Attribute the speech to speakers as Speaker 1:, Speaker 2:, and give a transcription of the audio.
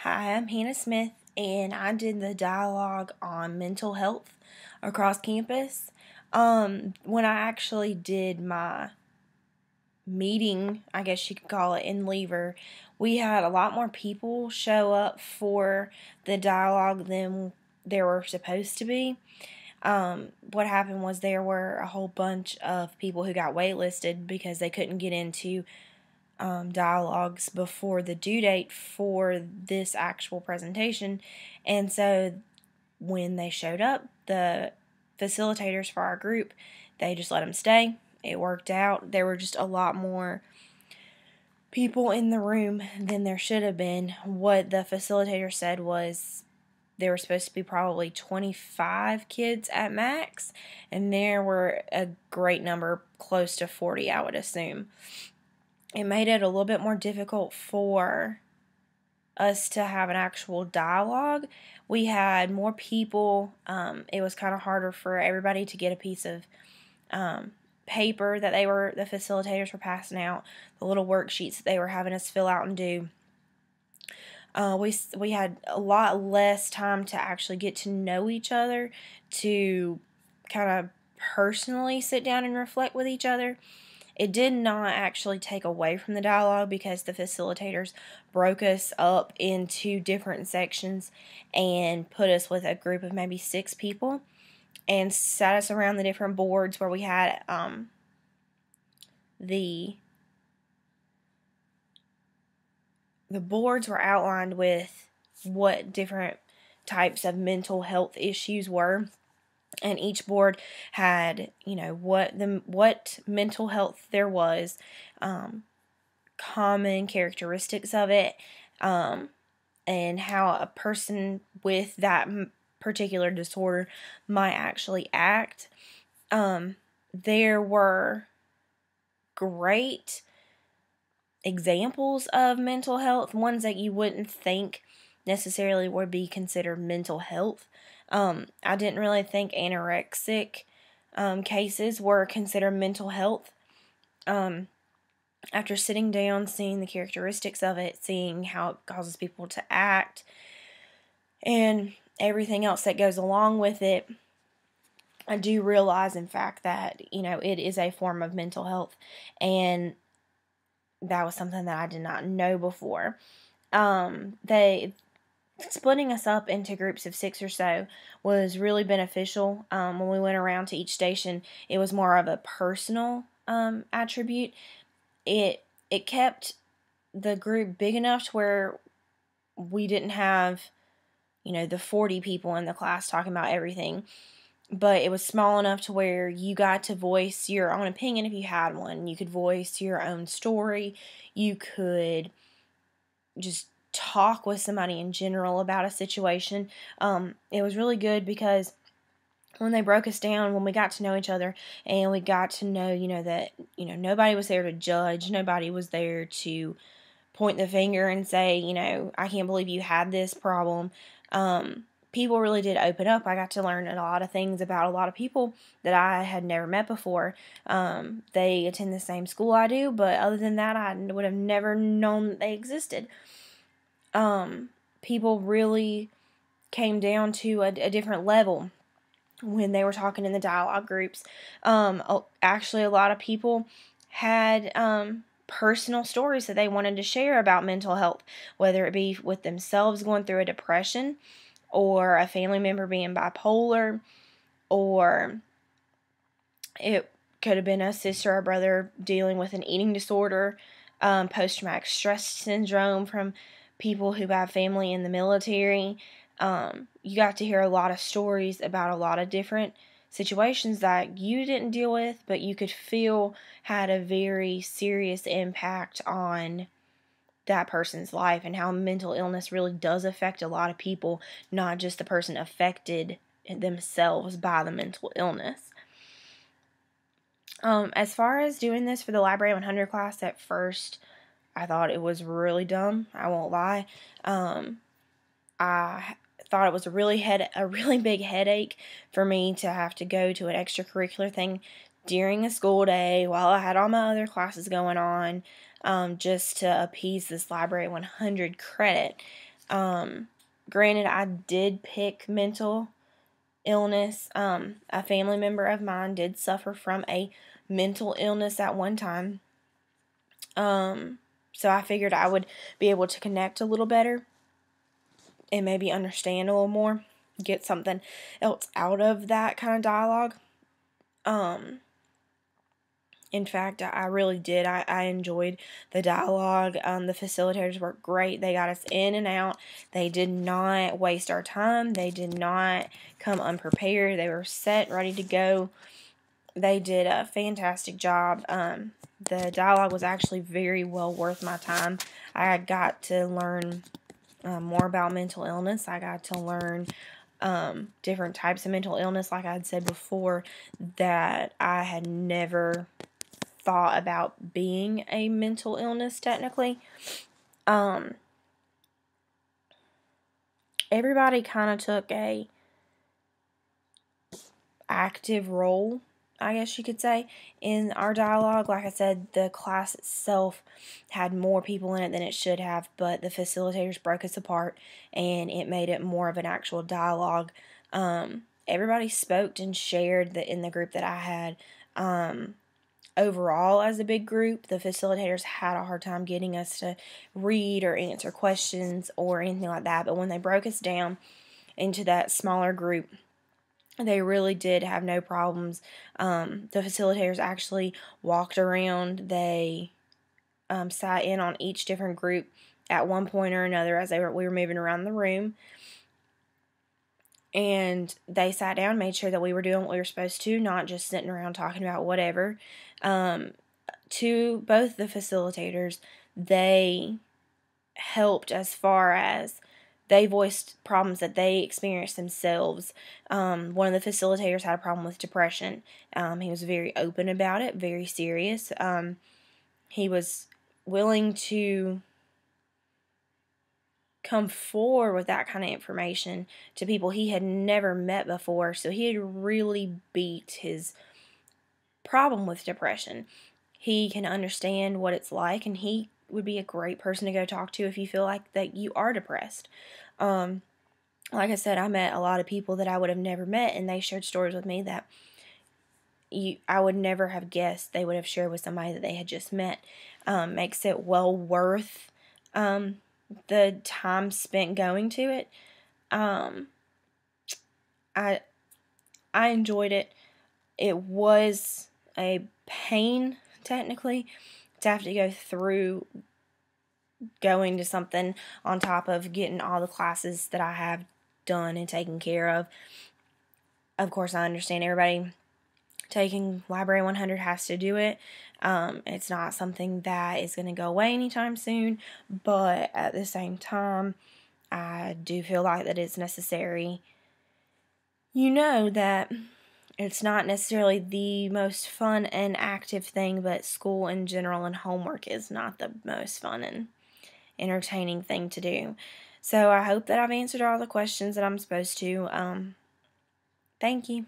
Speaker 1: Hi, I'm Hannah Smith, and I did the dialogue on mental health across campus. When I actually did my meeting, I guess you could call it, in Lever, we had a lot more people show up for the dialogue than there were supposed to be. What happened was there were a whole bunch of people who got waitlisted because they couldn't get into dialogues before the due date for this actual presentation. And so when they showed up, the facilitators for our group, they just let them stay. It worked out. There were just a lot more people in the room than there should have been. What the facilitator said was there were supposed to be probably 25 kids at max, and there were a great number, close to 40, I would assume. It made it a little bit more difficult for us to have an actual dialogue. We had more people. It was kind of harder for everybody to get a piece of paper that the facilitators were passing out, the little worksheets that they were having us fill out and do. We had a lot less time to actually get to know each other, to kind of personally sit down and reflect with each other. It did not actually take away from the dialogue because the facilitators broke us up into different sections and put us with a group of maybe 6 people and sat us around the different boards where we had the boards were outlined with what different types of mental health issues were. And each board had, what mental health there was, common characteristics of it, and how a person with that particular disorder might actually act. There were great examples of mental health, ones that you wouldn't think necessarily would be considered mental health. I didn't really think anorexic cases were considered mental health. After sitting down, seeing the characteristics of it, seeing how it causes people to act, and everything else that goes along with it, I do realize, in fact, that, it is a form of mental health, and that was something that I did not know before. Splitting us up into groups of 6 or so was really beneficial. When we went around to each station, it was more of a personal attribute. It kept the group big enough to where we didn't have, the 40 people in the class talking about everything. But it was small enough to where you got to voice your own opinion if you had one. You could voice your own story. You could just talk with somebody in general about a situation. It was really good because when they broke us down, when we got to know each other and we got to know, that, nobody was there to judge. Nobody was there to point the finger and say, I can't believe you had this problem. People really did open up. I got to learn a lot of things about a lot of people that I had never met before. They attend the same school I do, but other than that, I would have never known that they existed. People really came down to a different level when they were talking in the dialogue groups. Actually, a lot of people had personal stories that they wanted to share about mental health, whether it be with themselves going through a depression, or a family member being bipolar, or it could have been a sister or brother dealing with an eating disorder, post-traumatic stress syndrome from people who have family in the military. You got to hear a lot of stories about a lot of different situations that you didn't deal with, but you could feel had a very serious impact on that person's life, and how mental illness really does affect a lot of people, not just the person affected themselves by the mental illness. As far as doing this for the Library 100 class, at first I thought it was really dumb. I won't lie. I thought it was a really big headache for me to have to go to an extracurricular thing during a school day while I had all my other classes going on, just to appease this Library 100 credit. Granted, I did pick mental illness. A family member of mine did suffer from a mental illness at one time. So I figured I would be able to connect a little better and maybe understand a little more, get something else out of that kind of dialogue. In fact, I really did. I enjoyed the dialogue. The facilitators were great. They got us in and out. They did not waste our time. They did not come unprepared. They were set, ready to go. They did a fantastic job. The dialogue was actually very well worth my time. I got to learn more about mental illness. I got to learn different types of mental illness, like I had said before, that I had never thought about being a mental illness technically. Everybody kind of took a active role, I guess you could say, in our dialogue. Like I said, the class itself had more people in it than it should have, but the facilitators broke us apart and it made it more of an actual dialogue. Everybody spoke and shared in the group that I had. Overall, as a big group, the facilitators had a hard time getting us to read or answer questions or anything like that, but when they broke us down into that smaller group, they really did have no problems. The facilitators actually walked around. They sat in on each different group at one point or another as we were moving around the room. And they sat down, made sure that we were doing what we were supposed to, not just sitting around talking about whatever. To both the facilitators, they helped as far as they voiced problems that they experienced themselves. One of the facilitators had a problem with depression. He was very open about it, very serious. He was willing to come forward with that kind of information to people he had never met before. So he had really beat his problem with depression. He can understand what it's like, and he would be a great person to go talk to if you feel like that you are depressed. Like I said, I met a lot of people that I would have never met, and they shared stories with me that I would never have guessed they would have shared with somebody that they had just met. Makes it well worth the time spent going to it. I enjoyed it. It was a pain, technically, to have to go through going to something on top of getting all the classes that I have done and taken care of. Of course, I understand everybody taking Library 100 has to do it. It's not something that is going to go away anytime soon, but at the same time, I do feel like that it's necessary. You know that it's not necessarily the most fun and active thing, but school in general and homework is not the most fun and entertaining thing to do. So I hope that I've answered all the questions that I'm supposed to. Thank you.